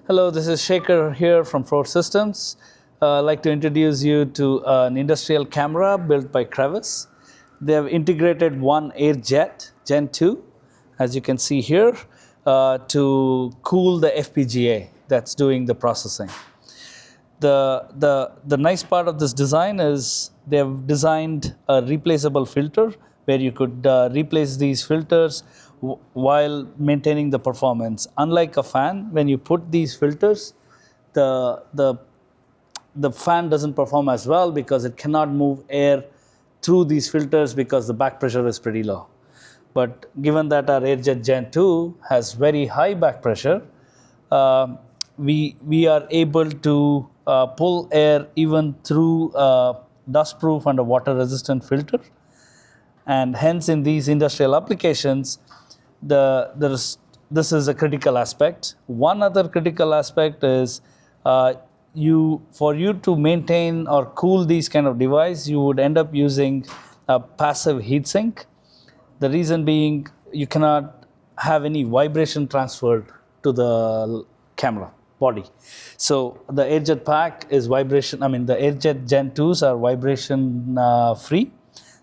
Hello, this is Shaker here from Frore Systems. I'd like to introduce you to an industrial camera built by Crevice. They have integrated one AirJet Gen2, as you can see here, to cool the FPGA that's doing the processing. The nice part of this design is they've designed a replaceable filter where you could replace these filters while maintaining the performance. Unlike a fan, when you put these filters, the fan doesn't perform as well because it cannot move air through these filters because the back pressure is pretty low. But given that our AirJet Gen2 has very high back pressure, we are able to pull air even through a dust-proof and a water-resistant filter. And hence, in these industrial applications, this is a critical aspect. One other critical aspect is for you to maintain or cool these kind of device, you would end up using a passive heatsink. The reason being, you cannot have any vibration transferred to the camera body. So the AirJet pack is vibration. The AirJet Gen2s are vibration free.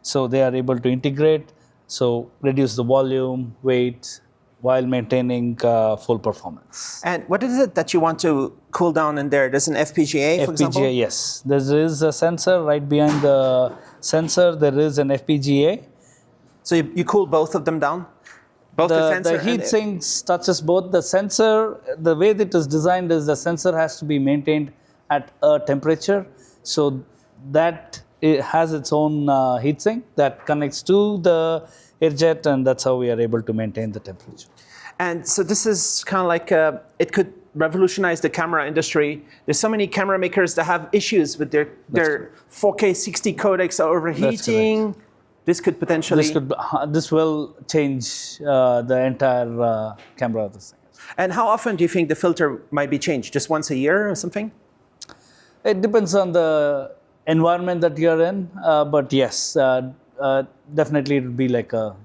So they are able to integrate, so reduce the volume, weight, while maintaining full performance. And what is it that you want to cool down in there? There's an FPGA, for example? FPGA, yes. There is a sensor right behind the sensor. There is an FPGA. So you cool both of them down? Both the sensor the heat sinks touches both. The sensor, the way that it is designed is the sensor has to be maintained at a temperature. So that it has its own heatsink that connects to the AirJet, and that's how we are able to maintain the temperature. And so this is kind of like, it could revolutionize the camera industry. There's so many camera makers that have issues with their 4K 60 codecs are overheating. This could potentially... This will change the entire camera of this thing. And how often do you think the filter might be changed? Just once a year or something? It depends on the environment that you're in, but yes, definitely it would be like a...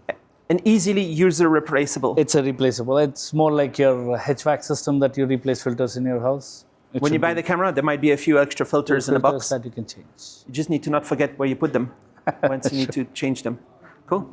An easily user replaceable. It's a replaceable. It's more like your HVAC system that you replace filters in your house. When you buy the camera, there might be a few extra filters in the box that you can change. You just need to not forget where you put them once you need to change them. Cool.